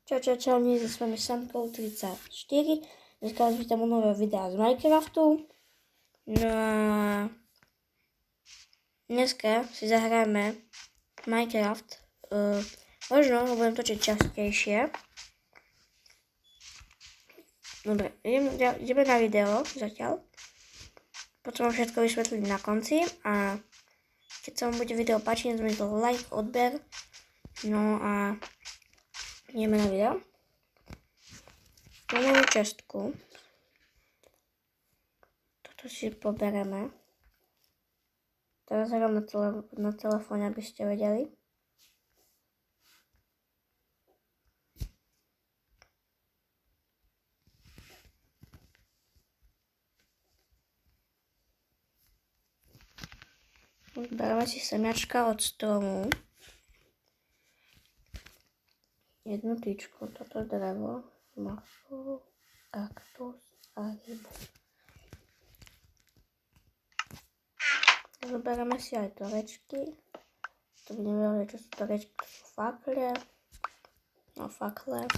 Čau, dnes je s vami Samko34. Dneska vás vítam u nového videa z Minecraftu. No a dneska si zahráme Minecraft. Možno ho budem točiť častejšie. Dobre, ideme na video zatiaľ. Potom vám všetko vysvetlím na konci. A keď sa vám bude video páčiť, nezabudnite to like, odber. No a ideme na video. Máme čestku. Toto si pobereme. Teraz hrám na telefóne, aby ste vedeli. Bereme si semiačka od stromu. Jednu tyčku, toto drevo, maso, kaktus a rybu. Zoberieme si aj torečky. To budeme vedieť, čo sú torečky, to sú fakle. No fakle.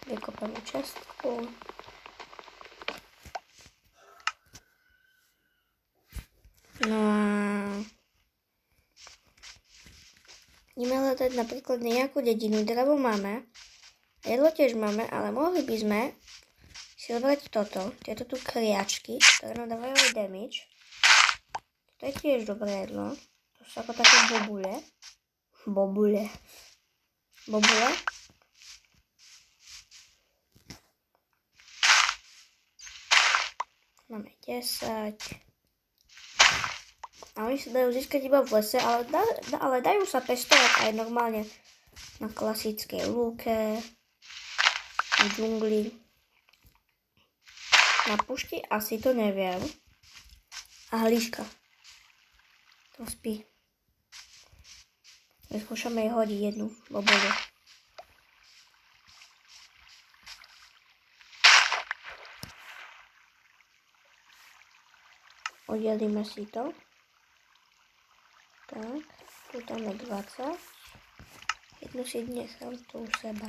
Vykopeme čestku. No a ideme hľadať napríklad nejakú dedinu. Drevo máme, jedlo tiež máme, ale mohli by sme si zobrať toto, tieto tu kriačky, ktoré nám dávajú aj damage. To je tiež dobré jedlo. To sú ako také bobule. Máme 10. A oni sa dajú získať iba v lese, ale dajú sa pestovať aj normálne na klasickej lúke, v džungli. Na pušti asi to neviem. A hliška. To spí. Vyskúšame jej hodiť jednu bobolu. Oddelíme si to. Tak, tu dáme 20. Jednu si nechám tu u seba.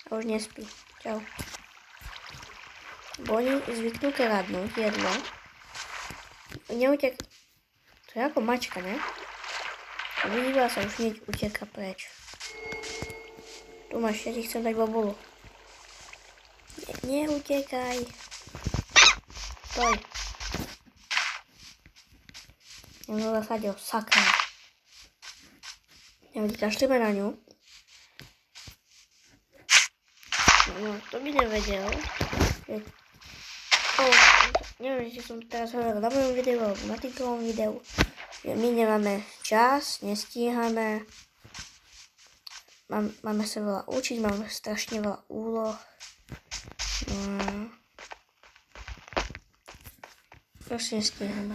A už nespí. Čau. Bo oni zvyknú kradnúť jedlo. Neutek... To je ako mačka, ne? A vidíva sa, už hneď uteka preč. Tu máš, ja ti chcem dať bobulu. Neutekaj. Stoj. Ja som zasadil, sakra. Ja kašlíme na ňu. No, to by nevedel. Neviem, či som teraz hovoril na mojom videu alebo na týkovom videu. My nemáme čas, nestíhame. Máme sa veľa učiť, máme strašne veľa úloh. No, proste nestíhame.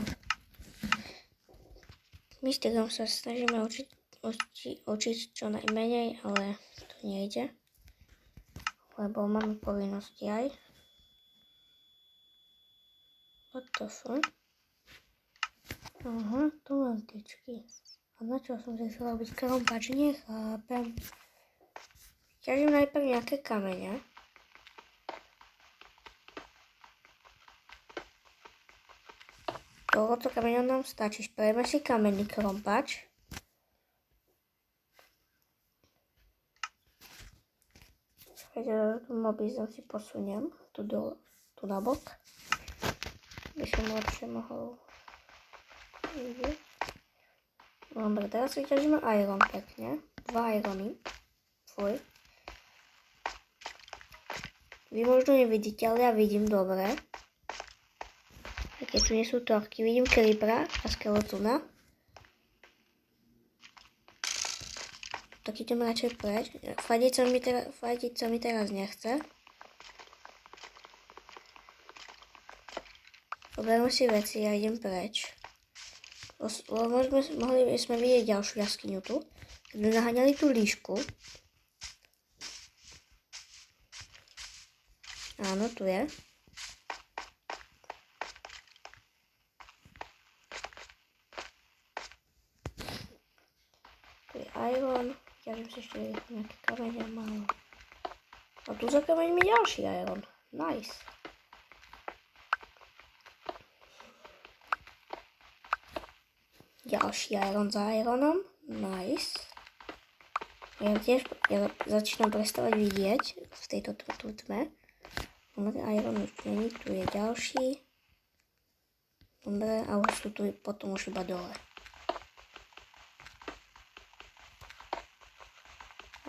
My s týkom sa snažíme učiť čo najmenej, ale to nejde. Lebo máme povinnosti aj. What the fuck? Aha, tu mám tyčky. A na čo som si chcela robiť krompáč? Nechápem. Ťažím najprv nejaké kamene. Tohoto kameňa nám stačí. Spravíme si kamenný krompáč. Tu mobilizm si posuniem. Tu na bok. By som lepšie mohol vidieť. Dobre, teraz vyťažíme iron pekne. 2 irony. Fuj. Vy možno nevidíte, ale ja vidím dobre. Keď tu nie sú torky, vidím creepera a skeletona. Tak idem radšej preč. Fajtiť sa mi teraz nechce. Poberiem si veci a idem preč. Mohli by sme vidieť ďalšiu jaskyňu tu. Keď sme naháňali tú líšku. Áno, tu je. iron. Ťažím si ešte nejaké kamene málo. A tu za kameňmi ďalší iron. Nice. Ďalší iron za ironom. Nice. Ja začínam prestávať vidieť v tejto tme. Iron už není, tu je ďalší. Dobre, a už sú tu potom už iba dole.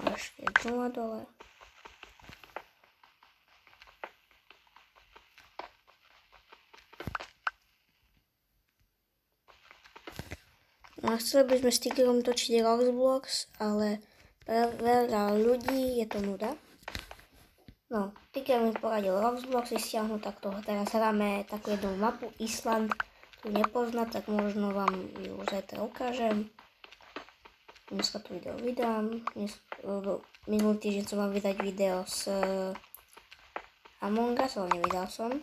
A ešte znova dole. No a chceli by sme s Tigrom točiť Roblox, ale pre veľa ľudí je to nuda. No, Tiger mi poradil Roblox si stiahnuť, tak toho teraz hráme takú jednu mapu Island, tu nepozná, tak možno vám ju zajtra ukážem. Dneska tu video vydám. Minulý týždeň som mal vydať video s Among Us, ale nevydal som.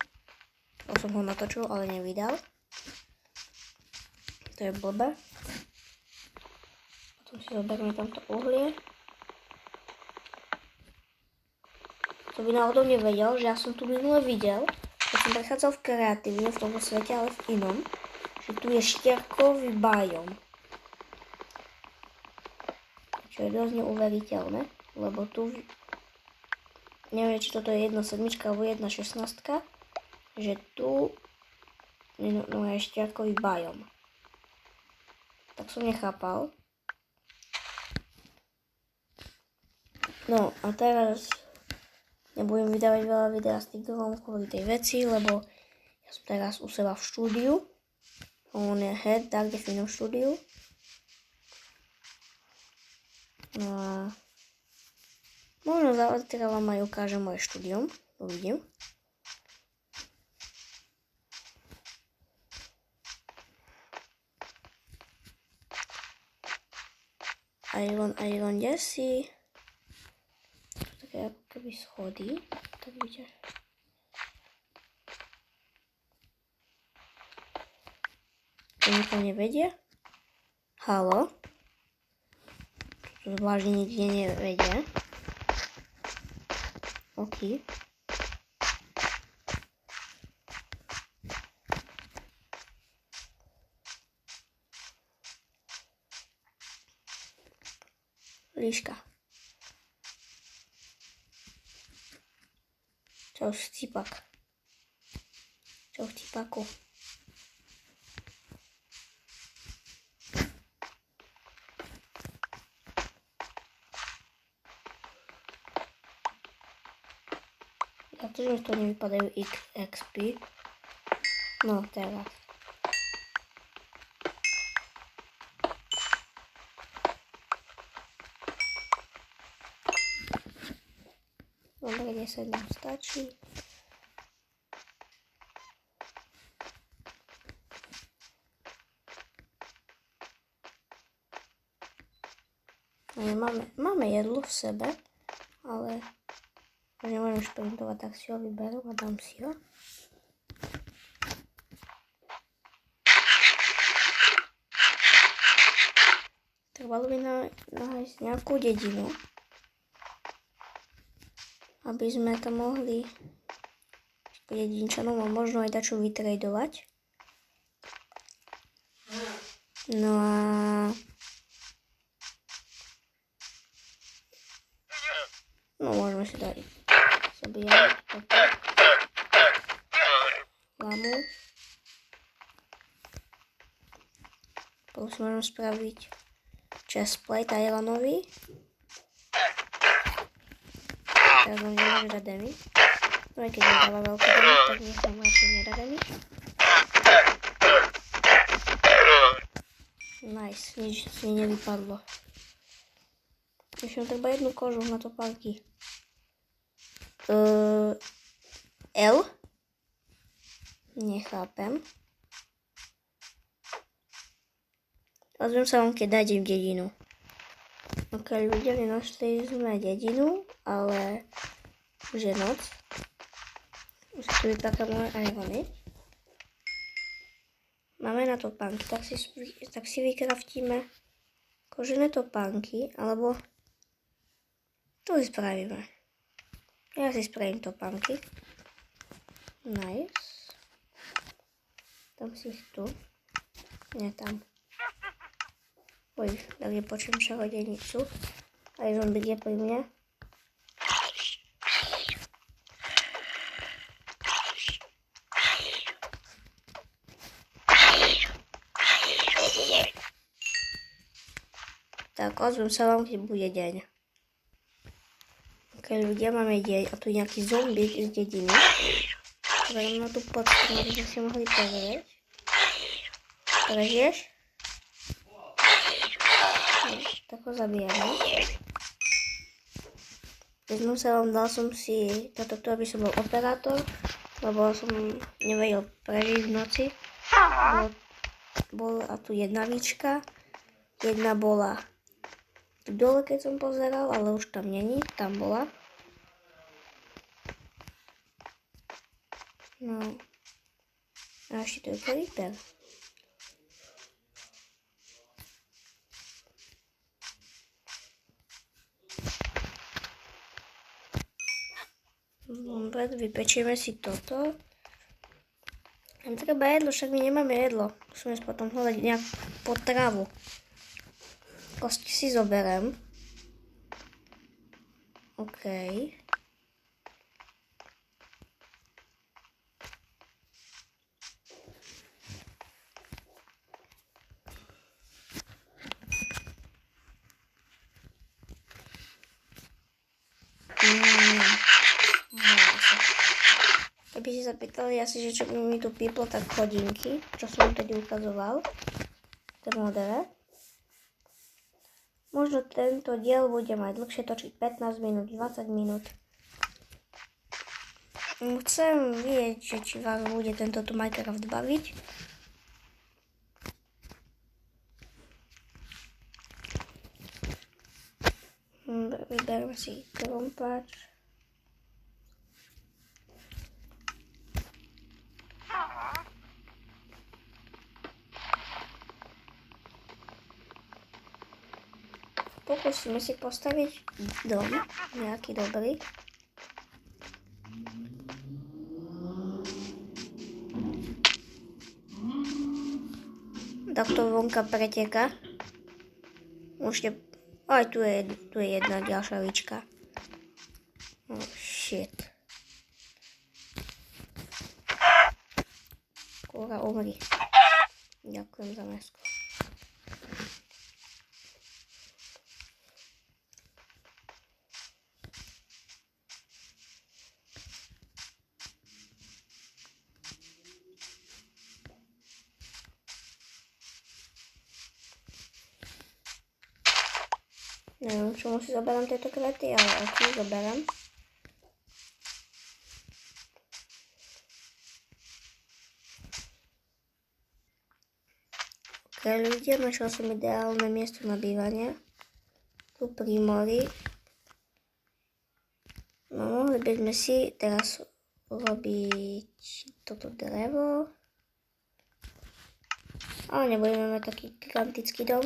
Som ho natočil, ale nevydal. To je blbé. Potom si zoberieme tamto uhlie. To by náhodou nevedel, že ja som tu minule videl, keď som prechádzal v kreatívne, v tomto svete, ale v inom, že tu je štierkový biom. Čo je dosť neuveriteľné, lebo tu, neviem, či toto je 1.7 alebo 1.16, že tu je štierkový biom. Tak som nechápal. No a teraz nebudem vydávať veľa videá s Tigrom kvôli tej veci, lebo ja som teraz u seba v štúdiu. On je head, tak v inom štúdiu. No a možno zajtra vám aj ukážem moje štúdium. Uvidím. Iron Jesse. Také ako keby schody. Tak vidíte. To nikto nevedie? Halo? To zvláštne nikde nevedie. OK. Líška. Čau chcípak. Čau chcípaku. Ja to, že to nevypadajú XP. No, teraz. Dobre, 10 nám stačí. Máme jedlo v sebe, ale nemôžem šprintovať, tak si ho vyberiem a dám si ho. Trebalo by nájsť nejakú dedinu, aby sme tam mohli jedinčanom a možno aj dačo vytradovať. No a môžeme si dať zabíjať toto lamu. Potom si môžeme spraviť chestplate Ironový. Teraz vám nemôže dať damage. No aj keď nedáva veľký damage, tak nech tam radšej nedá damage. Nice, nič z nej nevypadlo. Ešte treba jednu kožu na to pálky. L? Nechápem. Ozvem sa vám, keď nájdem dedinu. Ok, ľudia, našli sme dedinu, ale už je noc. Už tu vypaká moje irony. Máme na to pánky, tak si vykraftíme kožené topánky, alebo tu si spravíme. Ja si spravím topánky. Nice. Dám si ich tu. Nie tam. Oj, tak nepočujem čarodejnicu. Aj zombík je pri mne. Tak, ozvem sa vám, keď bude deň. Ok, ľudia, máme deň a tu nejaký zombík z dediny. Beriem na tú podstru, aby sme si mohli pozrieť. Prežiješ? Tak ho zabijeme. Vezmem sa vám, dal som si toto, aby som bol operátor, lebo som nevedel prežiť v noci. Bola tu jedna výčka, jedna bola tu dole, keď som pozeral, ale už tam není, tam bola. No. A ešte to je creeper. Dobre, vypečieme si toto. Nám treba jedlo, však my nemáme jedlo. Musíme potom hľadať nejakú potravu. Kosti si zoberiem. OK. Keby si sa pýtali asi, že čo by mi tu píplo, tak hodinky, čo som tedy ukazoval. To modré. Možno tento diel bude mať dlhšie točiť 15 minút, 20 minút. Chcem vidieť, že či vás bude tento Minecraft baviť. Vyberme si krompáč. Pokúsime si postaviť dom, nejaký dobrý. Takto vonka preteka. Môžete... Aj tu je jedna ďalšia výčka. Oh shit. Kúra, umri. Ďakujem za mäsko. Neviem, čomu si zoberám tieto kvety, ale ok, zoberám. Ok, ľudia, našiel som ideálne miesto na bývanie. Tu pri mori. No, mohli by sme si teraz urobiť toto drevo. Ale nebudeme mať taký gigantický dom.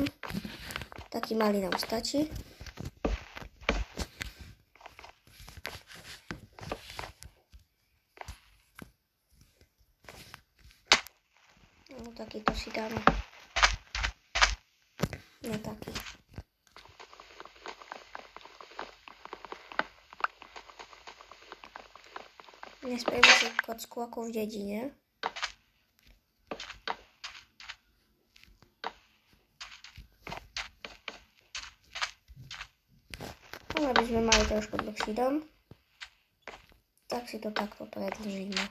Taký malý nám stačí. No, takýto si dáme. No taký. Nespravíme si kocku ako v dedine. Aby sme mali trošku dlhší dom, tak si to takto predĺžime.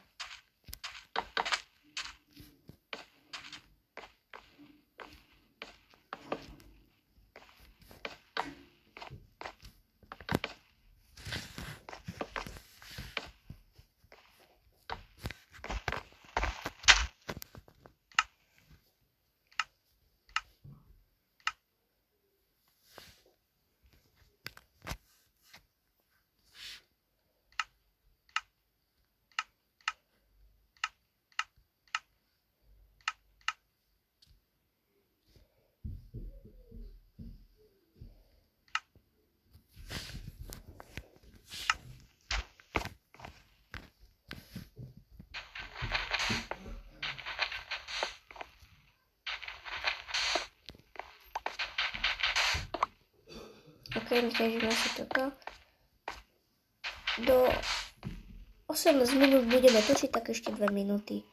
ťažíme si toto. Do 18 minút budeme točiť, tak ešte 2 minúty.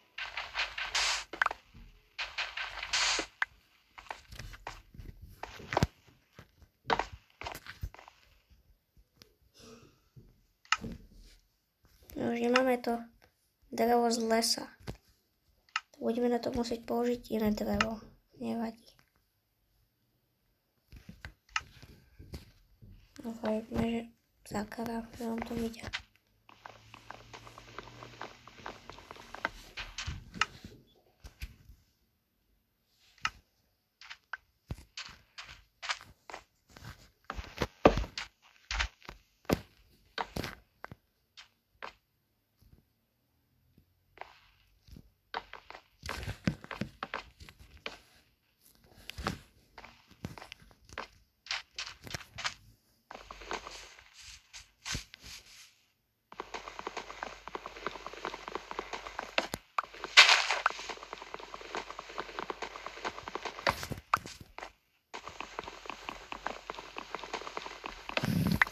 No, už nemáme to drevo z lesa. Budeme na to musieť použiť iné drevo. Nevadí. Dúfajme, že zákara, že vám to vidia.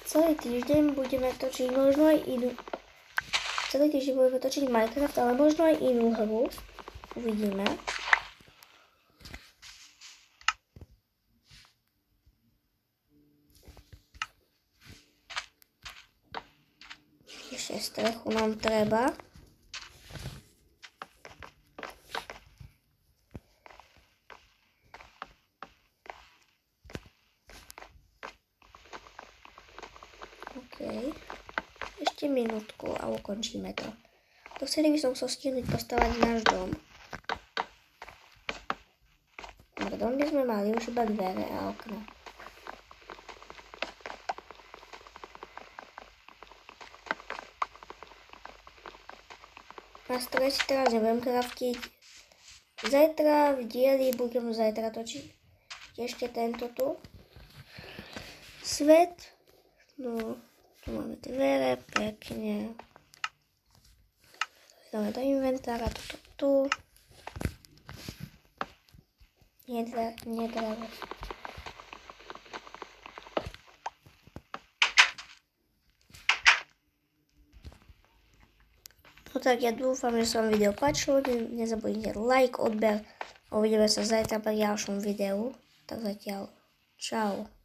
Celý týždeň budeme točiť možno aj inú... Celý týždeň budeme točiť Minecraft, ale možno aj inú hru. Uvidíme. Ešte strechu nám treba. Ešte minútku a ukončíme to. Dovtedy by som chcel stihnúť postavať náš dom. Na dom by sme mali už iba dvere a okna. Nástroje si teraz nebudem craftiť. Zajtra v dieli budem točiť ešte tento tu svet. No, tu máme dvere, pekne. Dáme do inventára, toto tu. Nie drevo. No tak ja dúfam, že sa vám video páčilo. Nezabudnite like, odber. Uvidíme sa zajtra pri ďalšom videu. Tak zatiaľ. Čau.